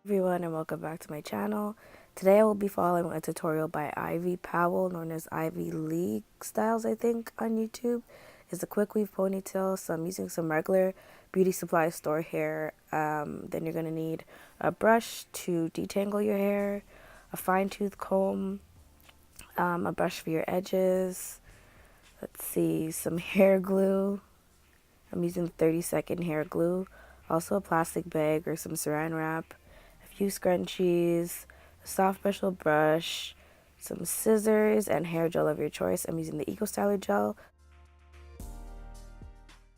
Everyone, and welcome back to my channel. Today I will be following a tutorial by Powell, known as Ivy League Styles, I think, on YouTube. It's a quick weave ponytail, so I'm using some regular beauty supply store hair. Then you're going to need a brush to detangle your hair, a fine tooth comb, a brush for your edges, let's see, some hair glue. I'm using 30-second hair glue, also a plastic bag or some saran wrap, a few scrunchies, a soft bristle brush, some scissors, and hair gel of your choice. I'm using the Eco Styler gel.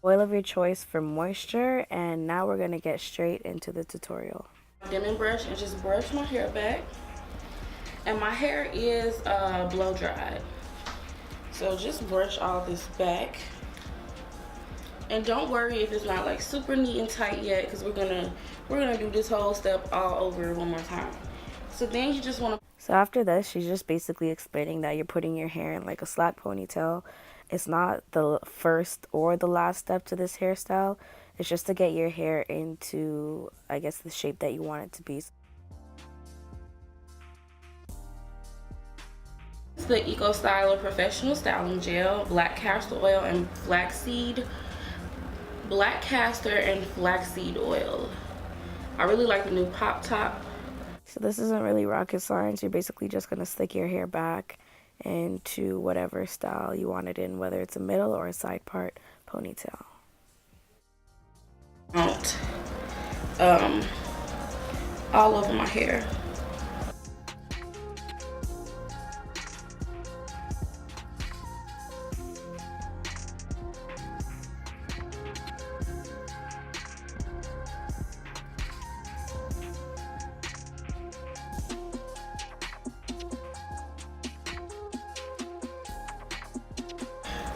Oil of your choice for moisture, and now we're going to get straight into the tutorial. Dimming brush and just brush my hair back. And my hair is blow dried. So just brush all this back. And don't worry if it's not like super neat and tight yet, because we're gonna do this whole step all over one more time. So then you just want to. So after this, she's just basically explaining that you're putting your hair in like a slack ponytail. It's not the first or the last step to this hairstyle. It's just to get your hair into, I guess, the shape that you want it to be. It's the Eco Styler Professional Styling Gel, black castor oil and flaxseed. Black castor and flaxseed oil. I really like the new pop top. So this isn't really rocket science. You're basically just going to slick your hair back into whatever style you want it in, whether it's a middle or a side part ponytail. All over my hair.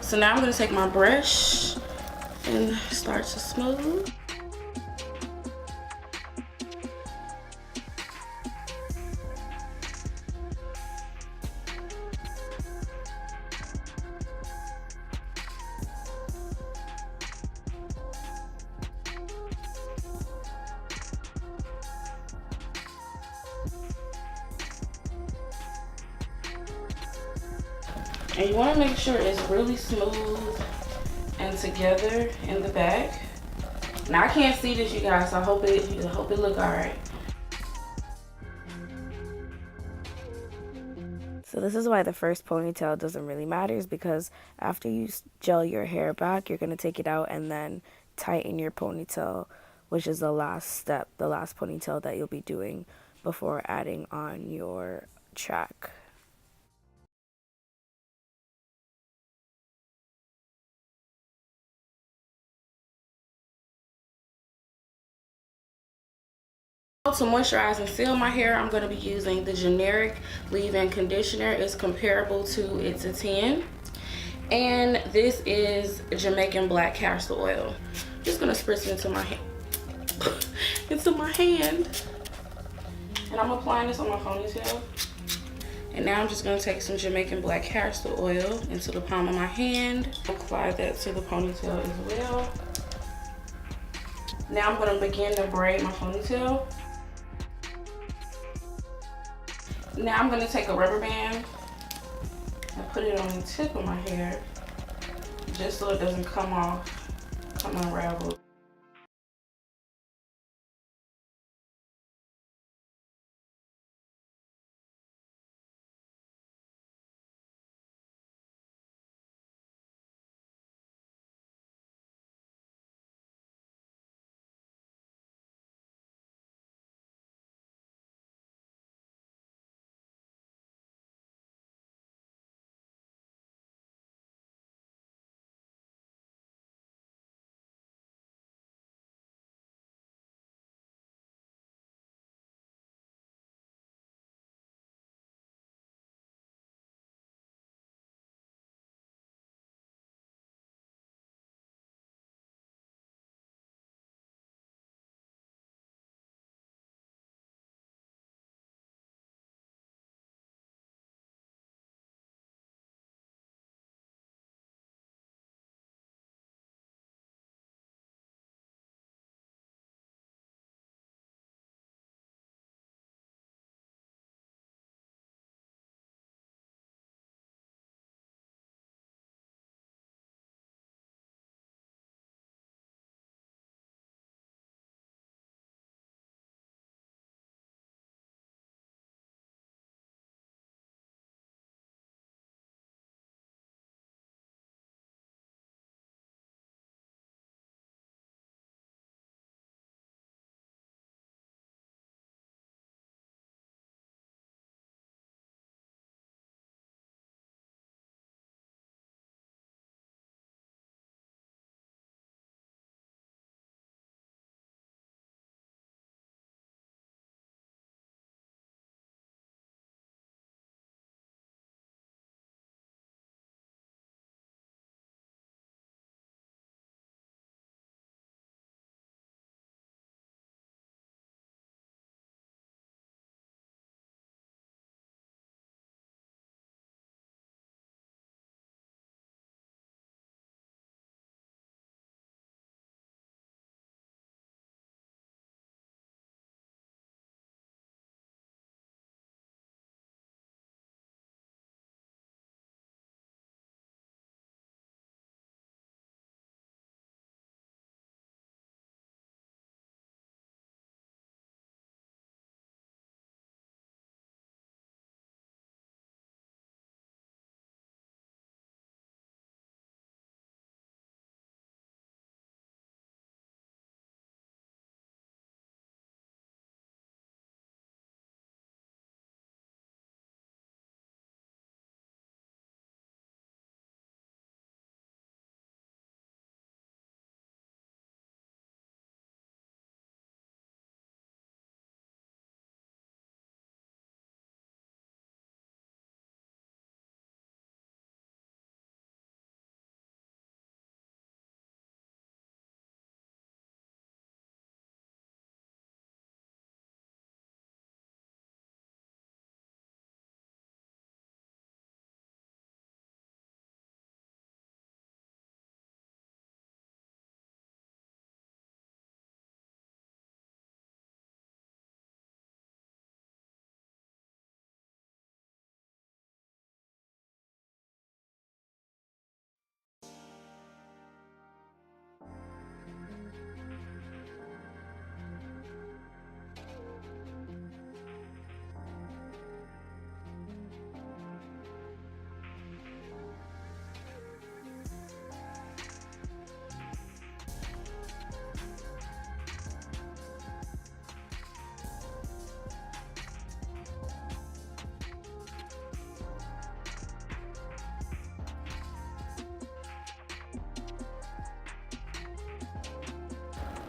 So now I'm going to take my brush and start to smooth. And you want to make sure it's really smooth and together in the back. Now I can't see this, you guys, so I hope it look alright. So this is why the first ponytail doesn't really matter, is because after you gel your hair back, you're going to take it out and then tighten your ponytail, which is the last step, the last ponytail that you'll be doing before adding on your track. To moisturize and seal my hair, I'm going to be using the generic leave-in conditioner. It's comparable to It's a 10. And this is Jamaican black castor oil. Just going to spritz it into my hand. And I'm applying this on my ponytail. And now I'm just going to take some Jamaican black castor oil into the palm of my hand. Apply that to the ponytail as well. Now I'm going to begin to braid my ponytail. Now I'm going to take a rubber band and put it on the tip of my hair, just so it doesn't come unraveled.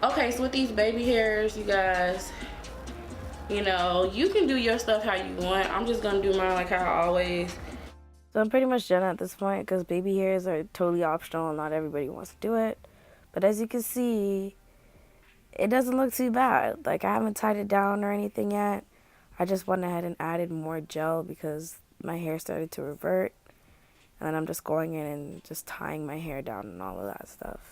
Okay, so with these baby hairs, you guys, you know, you can do your stuff how you want. I'm just gonna do mine like how I always. So I'm pretty much done at this point because baby hairs are totally optional and not everybody wants to do it. But as you can see, it doesn't look too bad. Like, I haven't tied it down or anything yet. I just went ahead and added more gel because my hair started to revert. And then I'm just going in and just tying my hair down and all of that stuff.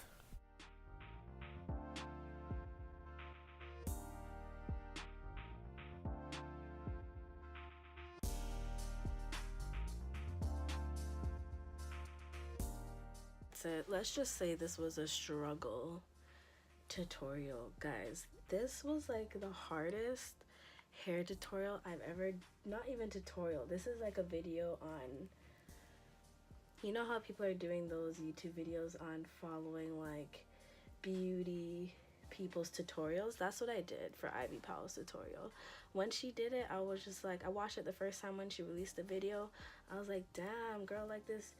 That's it. Let's just say this was a struggle tutorial, guys. This was like the hardest hair tutorial I've ever, not even tutorial, this is like a video on, you know how people are doing those YouTube videos on following like beauty people's tutorials? That's what I did for Ivy Powell's tutorial. When she did it, I was just like, I watched it the first time when she released the video. I was like, damn girl, like this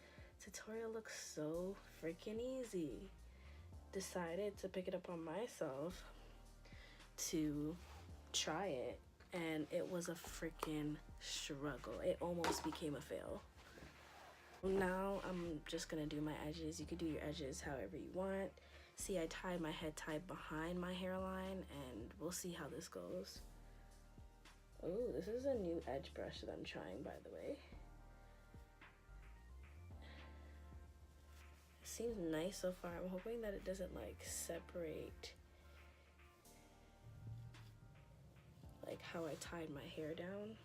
tutorial looks so freaking easy. Decided to pick it up on myself to try it, and it was a freaking struggle. It almost became a fail. Now I'm just gonna do my edges. You could do your edges however you want. See, I tied my head tie behind my hairline, and we'll see how this goes. Oh, this is a new edge brush that I'm trying, by the way. It seems nice so far. I'm hoping that it doesn't like separate like how I tied my hair down.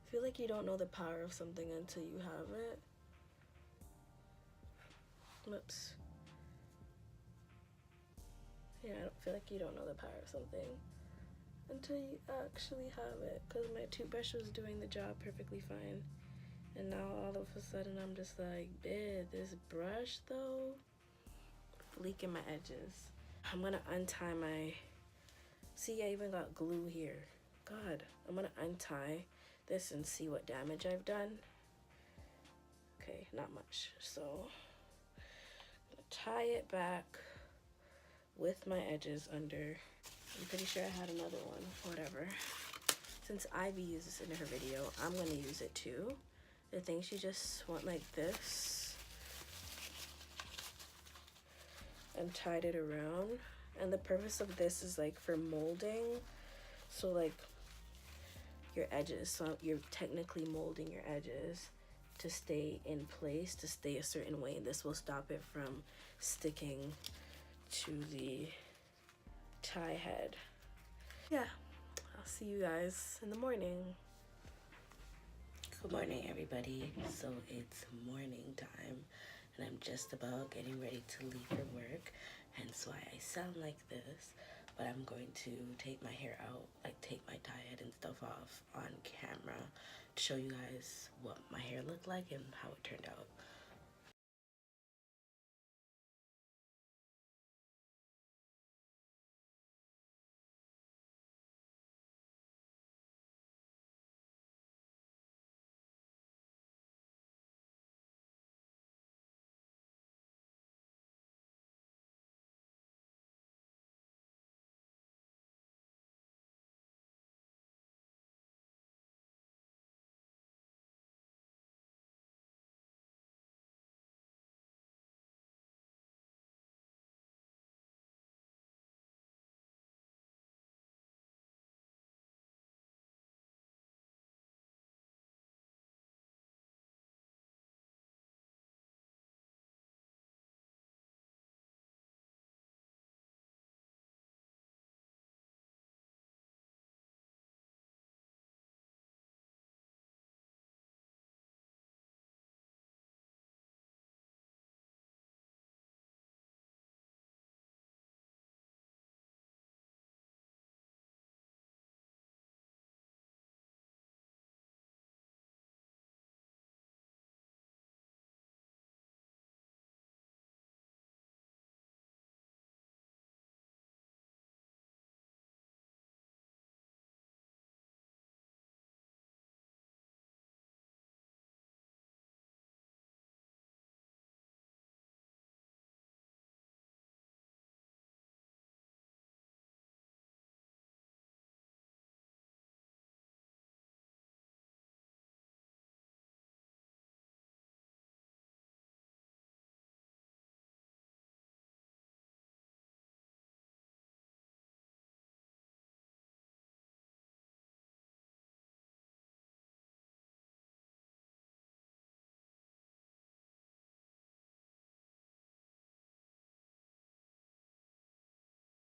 I feel like you don't know the power of something until you have it. Whoops. Yeah, I don't feel like you don't know the power of something until you actually have it, because my toothbrush was doing the job perfectly fine, and now all of a sudden I'm just like, bitch, this brush though, leaking my edges. I'm gonna untie my, see, I even got glue here. God, I'm gonna untie this and see what damage I've done. Okay, not much. So I'm gonna tie it back with my edges under. I'm pretty sure I had another one, whatever. Since Ivy used this in her video, I'm gonna use it too. I think she just went like this and tied it around. And the purpose of this is like for molding. So like your edges, so you're technically molding your edges to stay in place, to stay a certain way. This will stop it from sticking to the tie head. Yeah, I'll see you guys in the morning. Good morning, everybody. So it's morning time, and I'm just about getting ready to leave for work, hence why I sound like this. But I'm going to take my hair out, like take my tie head and stuff off on camera to show you guys what my hair looked like and how it turned out.